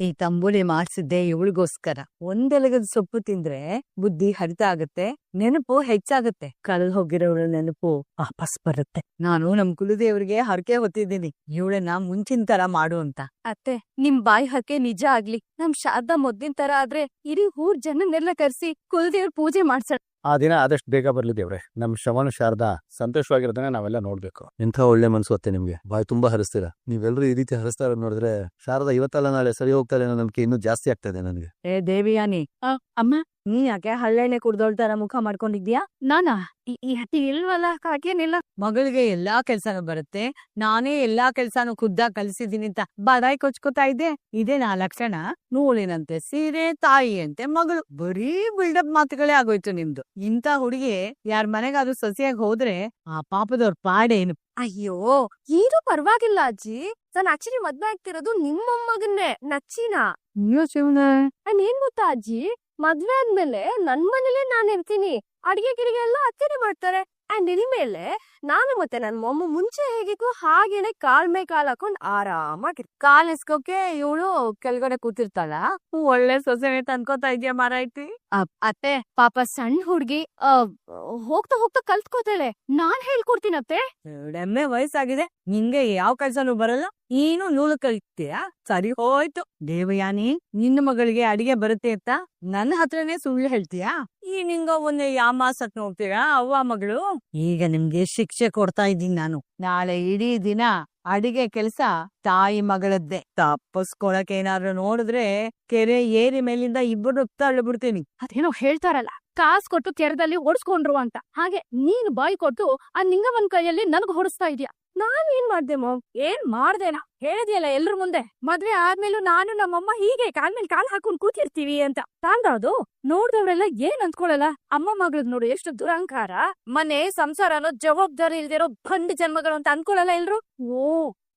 ಈ ತಂಬುಳಿ ಮಾಡ್ಸಿದ್ದೆ ಇವಳಿಗೋಸ್ಕರ. ಒಂದೆಲಗದ ಸೊಪ್ಪು ತಿಂದ್ರೆ ಬುದ್ಧಿ ಹರಿತ ಆಗತ್ತೆ, ನೆನಪು ಹೆಚ್ಚಾಗತ್ತೆ, ಕಲ್ ಹೋಗಿರೋಳ ನೆನಪು ವಾಪಸ್ ಬರುತ್ತೆ. ನಾನು ನಮ್ ಕುಲದೇವ್ರಿಗೆ ಹರಕೆ ಹೊತ್ತಿದ್ದೀನಿ, ಇವಳನ್ನ ಮುಂಚಿನ ತರ ಮಾಡು ಅಂತ. ಅತ್ತೆ, ನಿಮ್ ಬಾಯಿ ಹರಕೆ ನಿಜ ಆಗ್ಲಿ. ನಮ್ ಶಾರದಾ ಮೊದ್ಲಿನ ತರ ಆದ್ರೆ ಇಡೀ ಊರ್ ಜನನ್ನೆಲ್ಲ ಕರ್ಸಿ ಕುಲದೇವ್ರ ಪೂಜೆ ಮಾಡ್ಸೋಣ. ಆ ದಿನ ಆದಷ್ಟು ಬೇಗ ಬರ್ಲಿ ದೇವ್ರೆ. ನಮ್ ಶ್ರವಣ ಶಾರದಾ ಸಂತೋಷವಾಗಿರೋದನ್ನ ನಾವೆಲ್ಲ ನೋಡ್ಬೇಕು. ಇಂಥ ಒಳ್ಳೆ ಮನ್ಸು ಅತ್ತೆ ನಿಮ್ಗೆ, ಬಾಯಿ ತುಂಬಾ ಹರಿಸ್ತೀರಾ. ನೀವೆಲ್ಲರೂ ಈ ರೀತಿ ಹರಿಸ್ತಾ ಇರೋದ್ ನೋಡಿದ್ರೆ ಶಾರದಾ ಇವತ್ತಲ್ಲ ನಾಳೆ ಸರಿ ಹೋಗ್ತಾರೆ ಅನ್ನೋ ನಂಬಿಕೆ ಇನ್ನೂ ಜಾಸ್ತಿ ಆಗ್ತದೆ ನನಗೆ. ಏ ದೇವಿಯಾನಿ, ಅಮ್ಮ, ನೀ ಯಾಕೆ ಹಳ್ಳೆಣ್ಣೆ ಕುಡ್ದೋಳ್ ತರ ಮುಖ ಮಾಡ್ಕೊಂಡಿದ್ಯಾ? ನಾನಾ ಇಲ್ವಲ್ಲ, ಹಾಗೇನಿಲ್ಲ. ಮಗಳಿಗೆ ಎಲ್ಲಾ ಕೆಲ್ಸಾನು ಬರುತ್ತೆ, ನಾನೇ ಎಲ್ಲಾ ಕೆಲ್ಸಾನು ಖುದ್ದಾಗ್ ಕಲ್ಸಿದೀನಿ ಅಂತ ಬಾದಾಯ್ ಕೊಚ್ಕೋತಾ ಇದ್ದೆ. ಇದೇನಾ ಲಕ್ಷಣ? ನೂಲಿನಂತೆ ಸೀರೆ, ತಾಯಿಯಂತೆ ಮಗಳು, ಬರೀ ಬಿಲ್ಡಪ್ ಮಾತುಗಳೇ ಆಗೋಯ್ತು ನಿಮ್ದು. ಇಂಥ ಹುಡುಗಿ ಯಾರ ಮನೆಗಾದ್ರೂ ಸೊಸೆಯಾಗಿ ಹೋದ್ರೆ ಆ ಪಾಪದವ್ರ ಪಾಡೇನು? ಅಯ್ಯೋ, ಇದು ಪರವಾಗಿಲ್ಲ ಅಜ್ಜಿ. ನಾನ್ ಆಕ್ಚುಲಿ ಮದ್ವೆ ಆಗ್ತಿರೋದು ನಿಮ್ಮ ಮೊಮ್ಮಗನ್ನೇ, ನಚ್ಚಿನ. ಏನ್ ಗೊತ್ತಾ ಅಜ್ಜಿ, ಮದ್ವೆ ಆದ್ಮೇಲೆ ನನ್ ಮನೇಲೆ ನಾನ್ ಇರ್ತೀನಿ. ಅಡಿಗೆ ಗಿಡಿಗೆ ಎಲ್ಲ ಅತ್ತೆನೆ ಮಾಡ್ತಾರೆ. ಅಂಡ್ ಇನ್ಮೇಲೆ ನಾನು ಮತ್ತೆ ನನ್ ಮೊಮ್ಮ ಮುಂಚೆ ಹೇಗಿಗೂ ಹಾಗೇನೆ ಕಾಲ್ ಮೇ ಕಾಲ್ ಹಾಕೊಂಡ್ ಆರಾಮಾಗಿ ಕಾಲ್ ಎಸ್ಕೋಕೆ ಇವಳು ಕೆಳಗಡೆ ಕೂತಿರ್ತಾಳ. ಒಳ್ಳೆ ಸೊಸೆನೆ ತಂದ್ಕೋತಾ ಇದ್ಯಾ ಮಾರಾಯ್ತಿ. ಅತ್ತೆ, ಪಾಪ ಸಣ್ಣ ಹುಡ್ಗಿ ಹೋಗ್ತಾ ಹೋಗ್ತಾ ಕಲ್ತ್ಕೋತಾಳೆ. ನಾನ್ ಹೇಳ್ಕೊಡ್ತೀನತ್ತೆ. ಎಮ್ಮೆ ವಯಸ್ಸಾಗಿದೆ, ನಿಂಗೆ ಯಾವ ಕೆಲ್ಸನೂ ಬರಲ್ಲ, ನೀನು ನೂಲು ಕಲಿತೀಯಾ? ಸರಿ ಹೋಯ್ತು. ದೇವಯಾನಿ, ನಿನ್ನ ಮಗಳಿಗೆ ಅಡಿಗೆ ಬರುತ್ತೆ ಅಂತ ನನ್ನ ಹತ್ರನೇ ಸುಳ್ಳು ಹೇಳ್ತೀಯಾ? ಈ ನಿಂಗ ಒಂದೇ ಯಾಮಾಸಕ್ ನೋಡ್ತೀರಾ ಅವ್ವ ಮಗಳು? ಈಗ ನಿಮ್ಗೆ ಶಿಕ್ಷೆ ಕೊಡ್ತಾ ಇದ್ದೀನಿ ನಾನು. ನಾಳೆ ಇಡೀ ದಿನ ಅಡಿಗೆ ಕೆಲ್ಸ ತಾಯಿ ಮಗಳದ್ದೇ. ತಪ್ಪಸ್ಕೊಳಕ್ ಏನಾದ್ರು ನೋಡಿದ್ರೆ ಕೆರೆ ಏರಿ ಮೇಲಿಂದ ಇಬ್ಬರು ತಳ್ಳಿಬಿಡ್ತೀನಿ. ಅದೇನೋ ಹೇಳ್ತಾರಲ್ಲ, ಕಾಸ್ ಕೊಟ್ಟು ಕೆರೆದಲ್ಲಿ ಹೊಡ್ಸ್ಕೊಂಡ್ರು ಅಂತ. ಹಾಗೆ ನೀನ್ ಬಾಯಿ ಕೊಟ್ಟು ಆ ನಿಂಗವನ್ ಕೈಯಲ್ಲಿ ನನ್ಗ್ ಹೊಡಿಸ್ತಾ ಇದೀಯ. ನಾನ್ ಏನ್ ಮಾಡ್ದೆ ಮಾಮ್? ಏನ್ ಮಾಡ್ದೇನಾ? ಹೇಳಿದ್ಯಲ್ಲ ಎಲ್ರ ಮುಂದೆ, ಮದ್ವೆ ಆದ್ಮೇಲೂ ನಾನು ನಮ್ಮಮ್ಮ ಹೀಗೆ ಕಾಲ್ ಮೇಲೆ ಕಾಲ್ ಹಾಕೊಂಡ್ ಕೂತಿರ್ತೀವಿ ಅಂತ. ತಾಂಡದು ನೋಡ್ದವ್ರೆಲ್ಲ ಏನ್ ಅಂದ್ಕೊಳಲ್ಲ. ಅಮ್ಮ ಮಗಳದ್ ನೋಡು ಎಷ್ಟು ದುರಂಕಾರ. ಮನೆ ಸಂಸಾರ ಅನ್ನೋ ಜವಾಬ್ದಾರಿ ಇಲ್ದಿರೋ ಬಂಡ್ ಜನ್ಮಗಳು ಅಂತ ಅನ್ಕೊಳಲ್ಲ ಎಲ್ರು. Oh,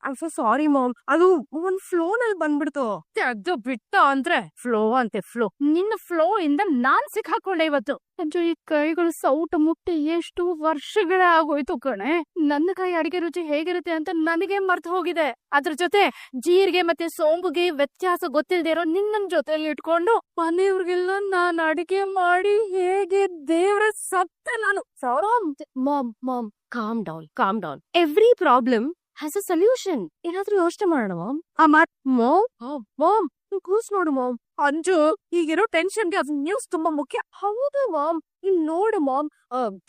I am so sorry ma'am, ಅದು ಒಂದ್ ಫ್ಲೋ ನಲ್ಲಿ ಬಂದ್ಬಿಡ್ತು. ಅದು ಬಿಟ್ಟ ಅಂದ್ರೆ ಫ್ಲೋ ಅಂತೆ ಫ್ಲೋ. ನಿನ್ನ ಫ್ಲೋ ಇಂದ ನಾನ್ ಸಿಕ್ಕಾಕೊಂಡೆ ಇವತ್ತು. ಅಜ್ಜು, ಈ ಕೈಗಳು ಸೌಟ ಮುಟ್ಟಿ ಎಷ್ಟು ವರ್ಷಗಳೇ ಆಗೋಯ್ತು ಕಣೆ. ನನ್ನ ಕೈ ಅಡಿಗೆ ರುಚಿ ಹೇಗಿರುತ್ತೆ ಅಂತ ನನಗೆ ಮರ್ತು ಹೋಗಿದೆ. ಅದ್ರ ಜೊತೆ ಜೀರಿಗೆ ಮತ್ತೆ ಸೋಂಬುಗೆ ವ್ಯತ್ಯಾಸ ಗೊತ್ತಿಲ್ದೇ ಇರೋ ನಿನ್ನ ಜೊತೆಲಿ ಇಟ್ಕೊಂಡು ಮನೆಯವ್ರಿಗೆಲ್ಲ ನಾನ್ ಅಡಿಗೆ ಮಾಡಿ ಹೇಗೆ ದೇವ್ರ ಸತ್ತೆ ನಾನು. Ma'am ma'am, calm down, calm down. Every problem has a solution. ಏನಾದ್ರೂ ಯೋಚನೆ ಮಾಡೋಣ ಮಾಮ್. ಕೂಸ್ ನೋಡು ಮಾಮ್. ಅಂಜು, ಈಗಿರೋ ಟೆನ್ಷನ್ಗೆ ಅದು ನ್ಯೂಸ್ ತುಂಬಾ ಮುಖ್ಯ. ಹೌದು ಮಾಮ್. ಇನ್ ನೋಡು ಮಾಮ್,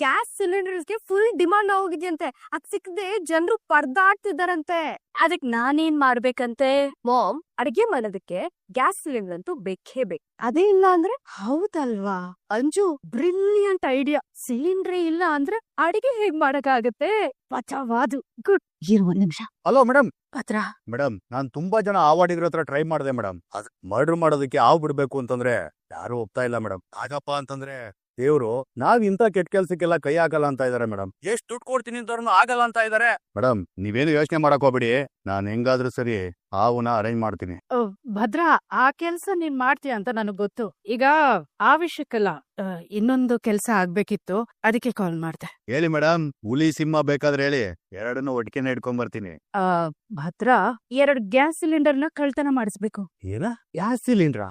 ಗ್ಯಾಸ್ ಸಿಲಿಂಡರ್ಸ್ಗೆ ಫುಲ್ ಡಿಮಾಂಡ್ ಹೋಗಿದ್ಯಂತೆ. ಅದ್ ಸಿಕ್ಕದೆ ಜನರು ಪರ್ದಾಡ್ತಿದಾರಂತೆ. ಅದಕ್ ನಾನೇನ್ ಮಾಡ್ಬೇಕಂತೆ ಮಾಮ್? ಅಡಿಗೆ ಮಾಡೋದಕ್ಕೆ ಗ್ಯಾಸ್ ಸಿಲಿಂಡರ್ ಅಂತೂ ಬೇಕೇ ಬೇಕು. ಅದೇ ಇಲ್ಲ ಅಂದ್ರೆ? ಹೌದಲ್ವಾ ಅಂಜು, ಬ್ರಿಲಿಯಂಟ್ ಐಡಿಯಾ. ಸಿಲಿಂಡ್ರೇ ಇಲ್ಲ ಅಂದ್ರೆ ಅಡಿಗೆ ಹೇಗ್ ಮಾಡಕ್ಕಾಗತ್ತೆ? ಪಚವಾದು. ಗುಡ್. ಒಂದ್ ನಿಮಿಷ. Hello madam. ಪತ್ರ ಮೇಡಮ್, ನಾನ್ ತುಂಬಾ ಜನ ಆವಾಡಿಗ್ರ ಹತ್ರ ಟ್ರೈ ಮಾಡಿದೆ ಮೇಡಮ್. ಅದ್ ಮರ್ಡರ್ ಮಾಡೋದಕ್ಕೆ ಹಾವು ಬಿಡ್ಬೇಕು ಅಂತಂದ್ರೆ ಯಾರು ಒಪ್ತಾ ಇಲ್ಲ ಮೇಡಮ್. ಆಗಪ್ಪ ಅಂತಂದ್ರೆ ದೇವ್ರು ನಾವ್ ಇಂತ ಕೆಟ್ಟ ಕೆಲ್ಸಕ್ಕೆಲ್ಲ ಕೈ ಹಾಕಲ್ಲ ಅಂತ ಇದಾರೆ ಮೇಡಮ್. ಎಷ್ಟ್ ದುಡ್ಡು ಕೊಡ್ತೀನಿ ಅಂತ ಆಗಲ್ಲ ಅಂತ ಇದಾರೆ ಮೇಡಮ್. ನೀವೇನು ಯೋಚನೆ ಮಾಡಕ್ ಹೋಗ್ಬಿಡಿ, ನಾನ್ ಹೆಂಗಾದ್ರೂ ಸರಿ ಹಾವುನ ಅರೇಂಜ್ ಮಾಡ್ತೀನಿ. ಭದ್ರಾ, ಆ ಕೆಲ್ಸ ನೀನ್ ಮಾಡ್ತೀಯ ಅಂತ ನನಗ್ ಗೊತ್ತು. ಈಗ ಆ ವಿಷಯಕ್ಕಲ್ಲ, ಇನ್ನೊಂದು ಕೆಲ್ಸ ಆಗ್ಬೇಕಿತ್ತು, ಅದಕ್ಕೆ ಕಾಲ್ ಮಾಡ್ದೆ. ಹೇಳಿ ಮೇಡಮ್. ಹುಲಿ ಸಿಂಹ ಬೇಕಾದ್ರೆ ಹೇಳಿ, ಎರಡನ್ನೂ ಒಟ್ಟಿಗೆನೆ ಇಟ್ಕೊಂಡ್ ಬರ್ತೀನಿ. ಭದ್ರಾ, 2 ಗ್ಯಾಸ್ ಸಿಲಿಂಡರ್ ನ ಕಳ್ತನ ಮಾಡಿಸ್ಬೇಕು. ಏನ? ಗ್ಯಾಸ್ ಸಿಲಿಂಡ್ರಾ?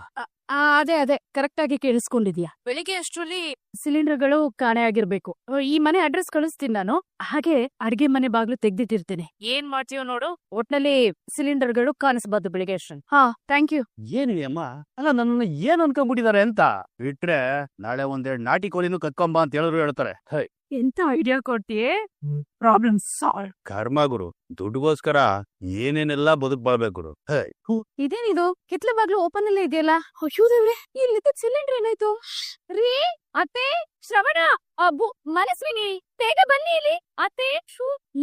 ಅದೇ ಕರೆಕ್ಟ್ ಆಗಿ ಕೇಳಿಸ್ಕೊಂಡಿದ್ಯಾ? ಬೆಳಿಗ್ಗೆ ಅಷ್ಟ್ರಲ್ಲಿ ಸಿಲಿಂಡರ್ಗಳು ಕಾಣೆ ಆಗಿರ್ಬೇಕು. ಈ ಮನೆ ಅಡ್ರೆಸ್ ಕಳಿಸ್ತೀನಿ ನಾನು. ಹಾಗೆ ಅಡ್ಗೆ ಮನೆ ಬಾಗ್ಲು ತೆಗ್ದಿಟ್ಟಿರ್ತೀನಿ. ಏನ್ ಮಾಡ್ತೀಯೋ ನೋಡು, ಒಟ್ನಲ್ಲಿ ಸಿಲಿಂಡರ್ಗಳು ಕಾಣಿಸ್ಬಾರ್ದು ಬೆಳಿಗ್ಗೆ ಅಷ್ಟ್ರಲ್ಲಿ. ಹಾ, ಥ್ಯಾಂಕ್ ಯು. ಏನಿದೆ ಅಮ್ಮ? ಅಲ್ಲ, ನನ್ನ ಏನ್ ಅನ್ಕೊಂಡ್ಬಿಟ್ಟಿದ್ದಾರೆ ಅಂತ. ಬಿಟ್ರೆ ನಾಳೆ ಒಂದೆರಡು ನಾಟಿ ಕೋಳಿನೂ ಕತ್ಕೊಂಬ ಅಂತ ಹೇಳಿದ್ರು ಹೇಳ್ತಾರೆ. ಎಂತ ಐಡಿಯಾ ಕೊಡ್ತೀಯೇ? Problem solve. ಕರ್ಮ ಗುರು, ದುಡ್ಡುಗೋಸ್ಕರ ಏನೇನೆಲ್ಲ ಬದುಕ್ಬಾಳ್ಬೇಕು ಗುರು. ಇದೇನಿದು? ಕಿತ್ಲೆ ಬಾಗ್ಲು ಓಪನ್ ಅಲ್ಲೇ ಇದೆಯಲ್ಲ. ಅಯ್ಯೋ ದೇವ್ರೆ, ಇಲ್ಲಿ ಸಿಲಿಂಡರ್ ಏನಾಯ್ತು? ರೀ ಅತ್ತೆ, ಶ್ರವಣ, ಮನಸ್ವಿನಿ, ಬೇಗ ಬನ್ನಿ ಇಲ್ಲಿ. ಅತ್ತೆ,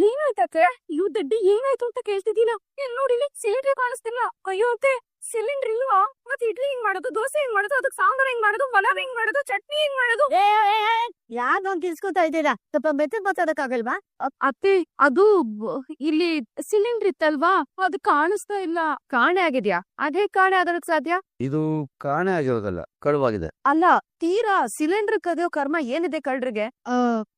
ಏನಾಯ್ತತ್ತೆ? ಇವ್ ದಡ್ಡಿ ಏನಾಯ್ತು ಅಂತ ಕೇಳ್ತಿದ್ದೀನ. ಇಲ್ಲಿ ನೋಡಿ, ಸಿಲಿಂಡರ್ ಕಾಣಿಸ್ತಿಲ್ಲ. ಅಯ್ಯೋ ಅತ್ತೆ, ಸಿಲಿಂಡರ್ ಇಲ್ವಾ? ಮತ್ತೆ ಇಡ್ಲಿ ಹೆಂಗ್ ಮಾಡೋದು, ದೋಸೆ ಹೆಂಗ್ ಮಾಡೋದು, ಅದಕ್ಕೆ ಸಾಂಬಾರ್ ಹೆಂಗ್ ಮಾಡೋದು, ಪಲಾವ್ ಹೆಂಗ್ ಮಾಡೋದು, ಚಟ್ನಿ ಹೆಂಗ್ ಮಾಡೋದು? ಯಾವ್ದು ತಿಳ್ಸ್ಕೊತಾ ಇದ್ದೀರಾ? ಸ್ವಲ್ಪ ಮೆತ್ತಗ್ ಮಾತಾಡಕ್ಕಾಗಲ್ವಾ? ಅತ್ತೆ, ಅದು ಇಲ್ಲಿ ಸಿಲಿಂಡರ್ ಇತ್ತಲ್ವಾ, ಅದು ಕಾಣಿಸ್ತಾ ಇಲ್ಲ. ಕಾಣೆ ಆಗಿದ್ಯಾ? ಅದೇ ಕಾಣೆ ಆದಕ್ಕೆ ಸಾಧ್ಯ? ಇದು ಕಾಣೆ ಆಗಿರೋದಲ್ಲ, ಕಳುವಾಗಿದೆ. ಅಲ್ಲ, ತೀರಾ ಸಿಲಿಂಡರ್ ಕದಿಯೋ ಕರ್ಮ ಏನಿದೆ ಕಳ್ರಿಗೆ?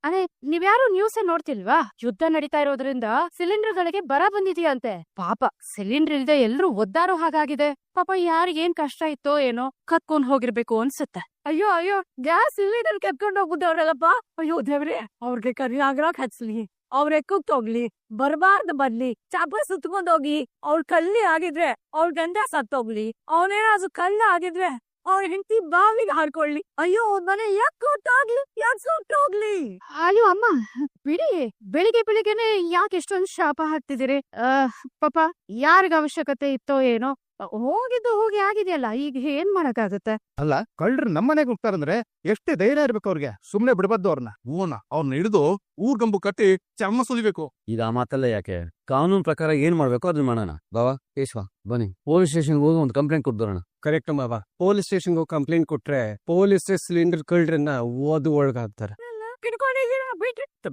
ಅರೆ, ನೀವ್ಯಾರು ನ್ಯೂಸ್ ನೋಡ್ತಿಲ್ವಾ? ಯುದ್ಧ ನಡೀತಾ ಇರೋದ್ರಿಂದ ಸಿಲಿಂಡರ್ ಗಳಿಗೆ ಬರ ಬಂದಿದೆಯಂತೆ. ಪಾಪ, ಸಿಲಿಂಡರ್ ಇಲ್ದೆ ಎಲ್ರು ಒದ್ದಾರೋ ಹಾಗಾಗಿದೆ. ಪಾಪ ಯಾರಿಗೇನ್ ಕಷ್ಟ ಇತ್ತೋ ಏನೋ ಕತ್ಕೊಂಡ್ ಹೋಗಿರ್ಬೇಕು ಅನ್ಸುತ್ತೆ. ಅಯ್ಯೋ ಅಯ್ಯೋ, ಗ್ಯಾಸ್ ಸಿಲಿಂಡರ್ ಕತ್ಕೊಂಡ್ ಹೋಗ್ಬಿಟ್ಟವ್ರಲ್ಲಪ್ಪ. ಅಯ್ಯೋ ದೇವ್ರೆ, ಅವ್ರಿಗೆ ಕರಿಯಾಗ್ರಾಕ್ ಹಚ್ಲಿ, ಅವ್ರ ಎಕ್ಕುಕ್ ಹೋಗ್ಲಿ, ಬರ್ಬಾರ್ದು ಬರ್ಲಿ, ಚಾಪ ಸುತ್ಕೊಂಡ್ ಹೋಗಿ, ಅವ್ಳ ಕಳ್ಳಿ ಆಗಿದ್ರೆ ಅವ್ಳ ಗಂಡ ಸತ್ತೋಗ್ಲಿ, ಅವ್ನೇನಾದ್ರು ಕಳ್ಳ ಆಗಿದ್ರೆ ಅವ್ರ ಹೆಂಡತಿ ಬಾವಿಗೆ ಹಾರ್ಕೊಳ್ಳಿ. ಅಯ್ಯೋ ಮನೆ ಯಾಕೆ ಹೊಟ್ಟೋಗ್ಲಿ, ಯಾಕೆ ಸುಟ್ಟೋಗ್ಲಿ. ಅಯ್ಯೋ ಅಮ್ಮ ಬಿಡಿ, ಬೆಳಿಗ್ಗೆ ಬೆಳಿಗ್ಗೆನೆ ಯಾಕೆ ಎಷ್ಟೊಂದು ಶಾಪ ಹಾಕ್ತಿದ್ದೀರಿ? ಪಾಪ ಯಾರಿಗ ಅವಶ್ಯಕತೆ ಇತ್ತೋ ಏನೋ, ಹೋಗಿದ್ದು ಹೋಗಿ ಆಗಿದೆಯಲ್ಲ, ಈಗ ಏನ್ ಮಾಡಕ್ಕಾಗತ್ತೆ? ಅಲ್ಲ, ಕಳ್ಳರು ನಮ್ಮನೆಗೆ ಹೋಗ್ತಾರಂದ್ರೆ ಎಷ್ಟೇ ಧೈರ್ಯ ಇರ್ಬೇಕು ಅವ್ರಿಗೆ. ಸುಮ್ನೆ ಬಿಡಬಾರ್ದು ಅವ್ರನ್ನ. ಅವ್ರನ್ನ ಹಿಡಿದು ಊರ್ಗಂಬು ಕಟ್ಟಿ ಚರ್ಮ ಸುಲಿಬೇಕು. ಈಗ ಆ ಮಾತಲ್ಲ ಯಾಕೆ, ಕಾನೂನು ಪ್ರಕಾರ ಏನ್ ಮಾಡ್ಬೇಕು ಅದನ್ನ ಮಾಡೋಣ. ಬಾವಾ ಕೇಶವ ಬನ್ನಿ, ಪೊಲೀಸ್ ಸ್ಟೇಷನ್ಗೆ ಹೋಗಿ ಒಂದು ಕಂಪ್ಲೇಂಟ್ ಕೊಡ್ದೋಣ. ಕರೆಕ್ಟ್ ಮಾವ, ಪೊಲೀಸ್ ಸ್ಟೇಷನ್ಗೆ ಹೋಗಿ ಕಂಪ್ಲೇಂಟ್ ಕೊಟ್ರೆ ಪೊಲೀಸ್ ಸಿಲಿಂಡರ್ ಕಳ್ಳರನ್ನ ಓದು ಒಳಗಾಗ್ತಾರೆ.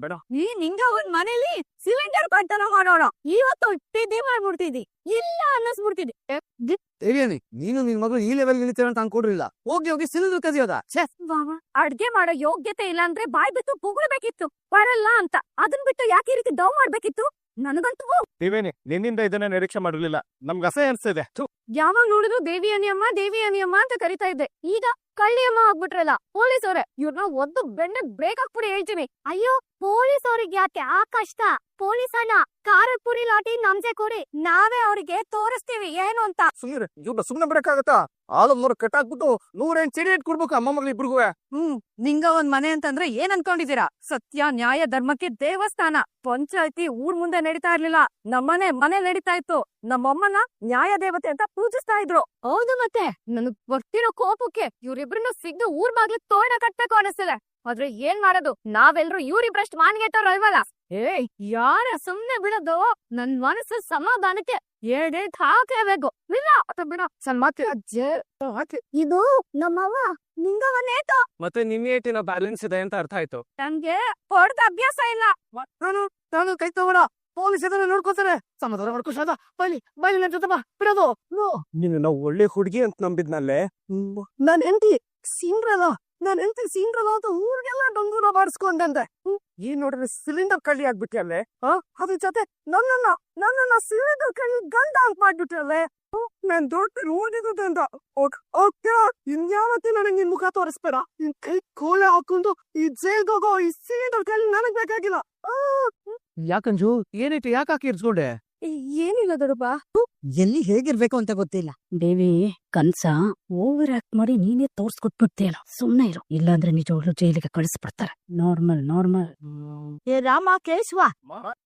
ಬೇಡ, ಈ ನಿಂಗ ಒಂದ್ ಮನೇಲಿ ಸಿಲಿಂಡರ್ ಕಳ್ತನ ಮಾಡೋಣ, ಇವತ್ತು ಇಟ್ಟಿದ್ದೇ ಮಾಡ್ಬಿಡ್ತಿದ್ದಿ, ಇಲ್ಲ ಅನ್ನಿಸ್ಬಿಡ್ತಿದ್ದಿ. ದೇವಿಯಾನಿ, ನೀನು ನಿನ್ ಮಗಳು ಈ ಲೆವೆಲ್ ಇಳಿತೇವೆ ಅಂತ ಅನ್ಕೊಡ್ರಿಲ್ಲ. ಹೋಗಿ ಹೋಗಿ ಸಿಲಿಂಡರ್ ಕದಿಯೋದ? ಅಡ್ಗೆ ಮಾಡೋ ಯೋಗ್ಯತೆ ಇಲ್ಲ ಅಂದ್ರೆ ಬಾಯ್ ಬಿಟ್ಟು ಪುಗಳ್ಬೇಕಿತ್ತು, ಬರಲ್ಲ ಅಂತ. ಅದನ್ ಬಿಟ್ಟು ಯಾಕೆ ಈ ರೀತಿ ಡೌ ಮಾಡ್ಬೇಕಿತ್ತು? ನನಗಂತೂ ನೀವೇನಿ ನಿನ್ನಿಂದ ಇದನ್ನ ನಿರೀಕ್ಷೆ ಮಾಡಿರ್ಲಿಲ್ಲ. ನಮ್ಗೆ ಅಸಹ್ಯ ಅನ್ಸ್ತಿದೆ. ಯಾವಾಗ ನೋಡಿದ್ರು ದೇವಿ ಅನಿಯಮ್ಮ ದೇವಿ ಅನಿಯಮ್ಮ ಅಂತ ಕರಿತಾ ಇದ್ದೆ, ಈಗ ಕಳ್ಳಿಯಮ್ಮ ಆಗ್ಬಿಟ್ರಲ್ಲ. ಪೊಲೀಸ್ ಅವ್ರೆ, ಇವ್ರನ್ನ ಒಂದು ಬೆಣ್ಣೆ ಬ್ರೇಕ್ ಹಾಕ್ಬಿಡಿ ಹೇಳ್ತೀನಿ. ಅಯ್ಯೋ, ಪೊಲೀಸ್ ಅವ್ರಿಗೆ ಯಾಕೆ ಆ ಕಷ್ಟ? ಪೊಲೀಸ್ ಅಣ್ಣ ಖಾರದ ಪುರಿ ಲಾಟಿ ನಮ್ಗೆ ಕೊಡಿ, ನಾವೇ ಅವ್ರಿಗೆ ತೋರಿಸ್ತೀವಿ ಏನು ಅಂತ. ಸುಮ್ನೆ ಇವ್ರನ್ನ ಸುಮ್ನೆ ಬಿಡಕ್ಕಾಗತ್ತಾ? ಆಳು ಮೂರು ಕಟ್ಟಾಕ್ಬಿಟ್ಟು 108 ಸಿಡಿ ಕೊಡ್ಬೇಕು ಅಮ್ಮ ಮಗಳು ಇಬ್ರಿಗೂ. ನಿಂಗ ಒಂದ್ ಮನೆ ಅಂತಂದ್ರೆ ಏನ್ ಅನ್ಕೊಂಡಿದೀರಾ? ಸತ್ಯ ನ್ಯಾಯ ಧರ್ಮಕ್ಕೆ ದೇವಸ್ಥಾನ. ಪಂಚಾಯತಿ ಊರ್ ಮುಂದೆ ನಡೀತಾ ಇರ್ಲಿಲ್ಲ, ನಮ್ಮನೆ ಮನೆ ನಡೀತಾ ಇತ್ತು. ನಮ್ಮಮ್ಮನ ನ್ಯಾಯ ದೇವತೆ ಅಂತ ಪೂಜಿಸ್ತಾ ಇದ್ರು. ಹೌದು, ಮತ್ತೆ ನನಗ್ ಬರ್ತಿರೋ ಕೋಪಕ್ಕೆ ಇವ್ರಿಬ್ರನ್ನ ಸಿಗ್ದು ಊರ್ ಬಾಗ್ಲಿಗ್ ತೋರಣ ಕಟ್ಬೇಕು ಅನಿಸ್ತಿದೆ. ಆದ್ರೆ ಏನ್ ಮಾಡೋದು, ನಾವೆಲ್ರು ಇವ್ರಿಬ್ರಷ್ಟು ಮಾನ್ಗೆಟ್ಟವ್ರು ಅಲ್ವಲ್ಲ. ಏಯ್, ಯಾರ ಸುಮ್ನೆ ಬಿಡೋದು? ನನ್ ಮನಸ್ಸು ಸಮಾಧಾನಕ್ಕೆ ಎರಡೇಟ್ ಹಾಕಲೇಬೇಕು. ಇಲ್ಲ ಬಿಡ ಇದು ನಮ್ಮವ್ವ ನಿಂಗವನ್ನೇತು. ಮತ್ತೆ ನಿನ್ನೇಟಿನ ಬ್ಯಾಲೆನ್ಸ್ ಇದೆ ಅಂತ ಅರ್ಥ ಆಯ್ತು. ನನ್ಗೆ ಹೊಡ್ದ ಅಭ್ಯಾಸ ಇಲ್ಲ. ನಾನು ಕೈ ತಗೋಣ, ಪೊಲೀಸ್ ಎದುರು ನೋಡ್ಕೋತಾರೆ. ಸಮಾಧಾನ ಮಾಡ್ಕೋಶಾದ ಬೈಲಿ ಬೈಲಿ ನನ್ನ ಜೊತೆ ಬಾ, ಬಿಡೋದು. ನೀನು ನಾವು ಒಳ್ಳೆ ಹುಡುಗಿ ಅಂತ ನಂಬಿದ್ನಲ್ಲೇ. ನನ್ ಹೆಂಡತಿ ಸೀನ್ರಲ್ಲ, ನನ್ ಹೆಂಡತಿ ಸೀನ್ರಲ್ಲ ಅಂತ ಊರಿಗೆಲ್ಲ ಡೊಂಗೂರ ಬಾರಿಸ್ಕೊಂಡಂತೆ. ಏನ್ ನೋಡ್ರಿ ಸಿಲಿಂಡರ್ ಕಳ್ಳಿ ಆಗ್ಬಿಟ್ಟೆ ಅಲ್ಲೇ. ಅದ್ರ ಜೊತೆ ನನ್ನನ್ನ ಸಿಲಿಂಡರ್ ಕಳ್ಳಿ ಗಂಡ ಅಂತ ಮಾಡ್ಬಿಟ್ಟೆ. ನಾನ್ ದೊಡ್ಡ ಓದಿದೆ ಅಂತ ಇನ್ಯಾವತ್ತಿ ನನಗೆ ನಿನ್ ಮುಖ ತೋರಿಸ್ಬೇಡ. ನಿನ್ ಕೈ ಕೋಳೆ ಹಾಕೊಂಡು ಈ ಜೈಲ್ಗೋಗೋ ಈ ಸಿಲಿಂಡರ್ ಕಳ್ಳಿ ನನಗ್ ಬೇಕಾಗಿಲ್ಲ. ಯಾಕಂಜು ಏನೈತಿ, ಯಾಕೆ ಹಾಕಿ ಇರ್ಸ್ಕೊಂಡೆ? ಏನಿಲ್ಲ ದೊಡ್ಡಪ್ಪ, ಎಲ್ಲಿ ಹೇಗಿರ್ಬೇಕು ಅಂತ ಗೊತ್ತಿಲ್ಲ. ದೇವಿ ಕನ್ಸ ಓವರ್ ಆಕ್ಟ್ ಮಾಡಿ ನೀನೇ ತೋರ್ಸ್ಕೊಟ್ಬಿಡ್ತೇನೋ. ಸುಮ್ನೆ ಇರು, ಇಲ್ಲಾಂದ್ರೆ ನಿಜವಾಗ್ಲೂ ಜೈಲಿಗೆ ಕಳಿಸ್ಬಿಡ್ತಾರೆ. ನಾರ್ಮಲ್. ಏ ರಾಮ ಕೇಶವ,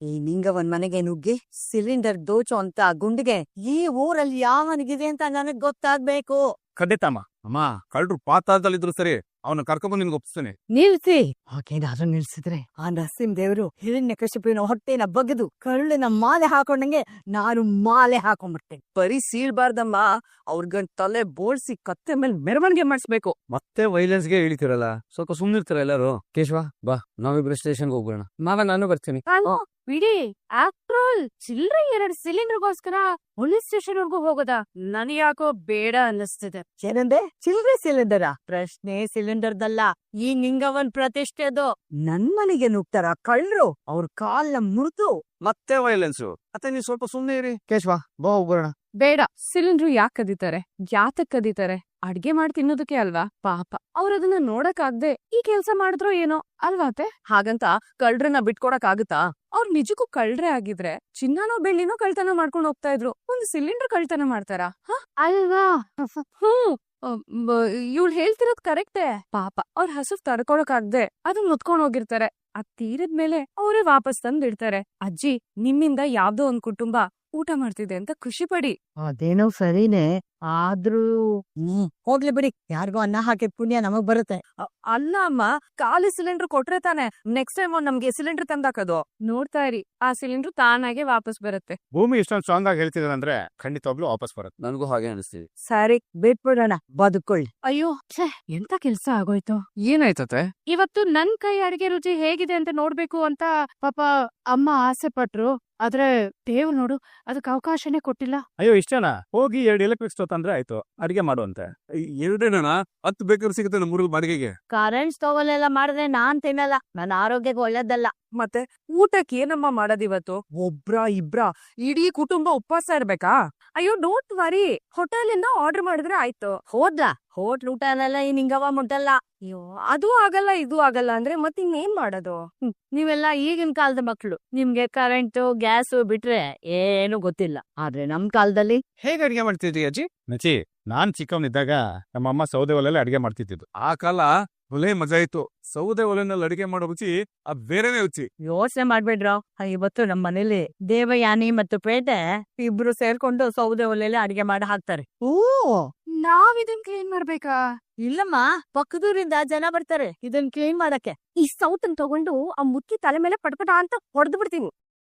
ಈ ನಿಂಗ ಒಂದ್ ಮನೆಗೆ ನುಗ್ಗಿ ಸಿಲಿಂಡರ್ ದೋಚೋ ಅಂತ ಗುಂಡಿಗೆ ಈ ಊರಲ್ಲಿ ಯಾವನಿಗಿದೆ ಅಂತ ನನಗ್ ಗೊತ್ತಾಗ್ಬೇಕು. ಖಂಡಿತಮ್ಮ. ಅಮ್ಮ, ಕಳ್ಳರು ಪಾತಾಳದಲ್ಲಿದ್ರು ಸರಿ, ಅವನ್ನ ಕರ್ಕೊಂಡ್ಬಂದು ನಿನ್ಗೆ ಒಪ್ಪಿಸ್ತೇನೆ. ನಿಲ್ಸಿ. ಹಾಗೇನಾದ್ರೂ ನಿಲ್ಸಿದ್ರೆ ಆ ನರಸಿಂಹ ದೇವರು ಹಿರಣ್ಯಕಶಿಪುವಿನ ಹೊಟ್ಟೆನ ಬಗೆದು ಕರುಳಿನ ಮಾಲೆ ಹಾಕೊಂಡಂಗೆ ನಾನು ಮಾಲೆ ಹಾಕೊಂಡ್ಬಿಡ್ತೇನೆ. ಬರೀ ಸೀಳ್ಬಾರ್ದಮ್ಮ, ಅವ್ರಿಗಂಡ್ ತಲೆ ಬೋಳ್ಸಿ ಕತ್ತೆ ಮೇಲೆ ಮೆರವಣಿಗೆ ಮಾಡಿಸ್ಬೇಕು. ಮತ್ತೆ ವೈಲೆನ್ಸ್ಗೆ ಇಳಿತಿರಲ್ಲ, ಸ್ವಲ್ಪ ಸುಮ್ನಿರ್ತಾರ ಎಲ್ಲರೂ. ಕೇಶವ ಬಾ, ನಾವಿಬ್ರು ಸ್ಟೇಷನ್ಗೆ ಹೋಗೋಣ. ಮಾವ, ನಾನು ಬರ್ತೀನಿ. ಬಿಡಿ, ಆಫ್ಟರ್ ಆಲ್ ಚಿಲ್ಡ್ರೆ 2 ಸಿಲಿಂಡರ್ಗೋಸ್ಕರ ಪೊಲೀಸ್ ಸ್ಟೇಷನ್ ವರ್ಗೂ ಹೋಗೋದ ನನಗ್ಯಾಕೋ ಬೇಡ ಅನ್ನಿಸ್ತಿದೆ. ಏನಂದೆ? ಚಿಲ್ಡ್ರೆ ಸಿಲಿಂಡರ? ಪ್ರಶ್ನೆ ಸಿಲಿಂಡರ್ದಲ್ಲ, ಈ ನಿಂಗವನ್ ಪ್ರತಿಷ್ಠೆದು. ನನ್ ಮನೆಗೆ ನುಗ್ತಾರ ಕಳ್ರು, ಅವ್ರ ಕಾಲ್ನ ಮುರಿದು. ಮತ್ತೆ ವೈಲೆನ್ಸು. ಮತ್ತೆ ನೀವು ಸ್ವಲ್ಪ ಸುಮ್ನೆ ಇರಿ. ಕೇಶವ ಬಾ ಹೋಗೋಣ. ಬೇಡ, ಸಿಲಿಂಡ್ರು ಯಾಕೆ ಕದೀತಾರೆ, ಯಾತಕ್ ಕದೀತಾರೆ? ಅಡ್ಗೆ ಮಾಡಿ ತಿನ್ನೋದಕ್ಕೆ ಅಲ್ವಾ? ಪಾಪ ಅವ್ರದನ್ನ ನೋಡಕ್ಕಾಗ್ದೆ ಈ ಕೆಲ್ಸ ಮಾಡಿದ್ರೋ ಏನೋ ಅಲ್ವಾತೆ? ಹಾಗಂತ ಕಳ್ರನ್ನ ಬಿಟ್ಕೊಡಕ್ ಆಗುತ್ತಾ? ಅವ್ರು ನಿಜಕ್ಕೂ ಕಳ್ರೆ ಆಗಿದ್ರೆ ಚಿನ್ನನೋ ಬೆಳ್ಳಿನೋ ಕಳ್ತನ ಮಾಡ್ಕೊಂಡು ಹೋಗ್ತಾ ಇದ್ರು, ಒಂದು ಸಿಲಿಂಡರ್ ಕಳ್ತನ ಮಾಡ್ತಾರಾ? ಅಲ್ವಾ? ಇವ್ಳು ಹೇಳ್ತಿರೋದ್ ಕರೆಕ್ಟೇ. ಪಾಪ ಅವ್ರ ಹಸು ತಡ್ಕೊಳಕ್ಕಾಗ್ದೆ ಅದನ್ನ ಮುತ್ಕೊಂಡ್ ಹೋಗಿರ್ತಾರೆ. ಅದ್ ತೀರದ್ಮೇಲೆ ಅವರೇ ವಾಪಸ್ ತಂದಿಡ್ತಾರೆ. ಅಜ್ಜಿ, ನಿಮ್ಮಿಂದ ಯಾವ್ದೋ ಒಂದ್ ಕುಟುಂಬ ಊಟ ಮಾಡ್ತಿದೆ ಅಂತ ಖುಷಿ ಪಡಿ. ಅದೇನೋ ಸರಿನೇ, ಆದ್ರೂ ಹೋಗ್ಲಿ ಬಿಡಿ, ಯಾರಿಗೋ ಅನ್ನ ಹಾಕಿದ್ ಪುಣ್ಯ ನಮಗ್ ಬರುತ್ತೆ. ಅಲ್ಲ ಅಮ್ಮ, ಖಾಲಿ ಸಿಲಿಂಡರ್ ಕೊಟ್ರೆ ತಾನೆ ನೆಕ್ಸ್ಟ್ ಟೈಮ್ ನಮ್ಗೆ ಸಿಲಿಂಡರ್ ತಂದಾಕದು. ನೋಡ್ತಾ ಇರಿ, ಆ ಸಿಲಿಂಡರ್ ತಾನಾಗೆ ವಾಪಸ್ ಬರುತ್ತೆ. ಭೂಮಿ ಇಷ್ಟೊಂದು ಸ್ಟ್ರಾಂಗ್ ಆಗಿ ಹೇಳ್ತಿದ್ರೆ ಅಂದ್ರೆ ಖಂಡಿತವಾಗ್ಲೂ ವಾಪಸ್ ಬರುತ್ತೆ. ನನಗೂ ಹಾಗೆ ಅನಿಸ್ತಿದೆ. ಸರಿ, ಬಿಟ್ಬಿಡೋಣ, ಬದುಕೊಳ್ಳಿ. ಅಯ್ಯೋ ಛೇ, ಎಂತ ಕೆಲ್ಸ ಆಗೋಯ್ತು. ಏನಾಯ್ತತೆ? ಇವತ್ತು ನನ್ ಕೈ ಅಡಿಗೆ ರುಚಿ ಹೇಗಿದೆ ಅಂತ ನೋಡ್ಬೇಕು ಅಂತ ಪಾಪ ಅಮ್ಮ ಆಸೆ ಪಟ್ರು. ಆದ್ರೆ ದೇವ್ ನೋಡು, ಅದಕ್ಕೆ ಅವಕಾಶನೇ ಕೊಟ್ಟಿಲ್ಲ. ಅಯ್ಯೋ ಇಷ್ಟನಾ? ಹೋಗಿ 2 ಎಲೆಕ್ಟ್ರಿಕ್ ಸ್ಟವ್ ತಂದ್ರೆ ಆಯ್ತು, ಅಡಿಗೆ ಮಾಡುವಂತೆ. 2 10 ಬೇಕಾದ್ರೆ ಸಿಗುತ್ತೆ ನಮ್ಮೂರಲ್ಲಿ ಬಾಡಿಗೆಗೆ. ಕರೆಂಟ್ ಸ್ಟವ್ ಅಲ್ಲೆಲ್ಲ ಮಾಡಿದ್ರೆ ನಾನ್ ತಿನ್ನಲ್ಲ, ನನ್ನ ಆರೋಗ್ಯಕ್ಕೆ ಒಳ್ಳೇದಲ್ಲ. ಮತ್ತೆ ಊಟಕ್ಕೆ ಏನಮ್ಮ ಮಾಡೋದಿವತ್ತು? ಇಬ್ರ ಇಡೀ ಕುಟುಂಬ ಉಪವಾಸ ಇರ್ಬೇಕಾ? ಅಯ್ಯೋ ಡೋಂಟ್ ವರಿ, ಹೋಟೆಲ್ ಇಂದ ಆರ್ಡರ್ ಮಾಡಿದ್ರೆ ಆಯ್ತು. ಹೋಟ್ಲ್ ಊಟನೆಲ್ಲ ಈ ನಿಂಗವ ಮುಟ್ಟಲ್ಲ. ಅಯ್ಯೋ ಅದು ಆಗಲ್ಲ ಇದು ಆಗಲ್ಲ ಅಂದ್ರೆ ಮತ್ತೆ ಇನ್ನೇನ್ ಮಾಡೋದು? ನೀವೆಲ್ಲ ಈಗಿನ ಕಾಲದ ಮಕ್ಳು, ನಿಮ್ಗೆ ಕರೆಂಟ್ ಗ್ಯಾಸ್ ಬಿಟ್ರೆ ಏನು ಗೊತ್ತಿಲ್ಲ. ಆದ್ರೆ ನಮ್ ಕಾಲದಲ್ಲಿ ಹೇಗ್ ಅಡ್ಗೆ ಮಾಡ್ತಿದ್ರಿ ಅಜ್ಜಿ? ನಚಿ ನಾನ್ ಚಿಕ್ಕವನಿದ್ದಾಗ ನಮ್ಮಮ್ಮ ಸೌದೆ ಒಲೆಲ್ಲ ಅಡಿಗೆ ಮಾಡ್ತಿದ್ದು. ಆ ಕಾಲ ಒಲೆ ಮಜಾ ಇತ್ತು. ಸೌದೆ ಒಲೆನಲ್ಲಿ ಅಡಿಗೆ ಮಾಡೋ ರುಚಿ ಬೇರೆನೇ ರುಚಿ. ಯೋಚನೆ ಮಾಡ್ಬೇಡ್ರ, ಇವತ್ತು ನಮ್ ಮನೇಲಿ ದೇವಯಾನಿ ಮತ್ತು ಪೇಟೆ ಇಬ್ರು ಸೇರ್ಕೊಂಡು ಸೌದೆ ಒಲೆಯಲ್ಲಿ ಅಡಿಗೆ ಮಾಡಿ ಹಾಕ್ತಾರೆ. ನಾವ್ ಇದನ್ ಕ್ಲೀನ್ ಮಾಡ್ಬೇಕಾ? ಇಲ್ಲಮ್ಮ, ಪಕ್ಕದೂರಿಂದ ಜನ ಬರ್ತಾರೆ ಇದನ್ ಕ್ಲೀನ್ ಮಾಡಕ್ಕೆ. ಈ ಸೌತನ್ ತಗೊಂಡು ಆ ಮುಕ್ಕಿ ತಲೆ ಮೇಲೆ ಪಟ್ಪಟ ಅಂತ ಹೊಡೆದು ಬಿಡ್ತೀನಿ.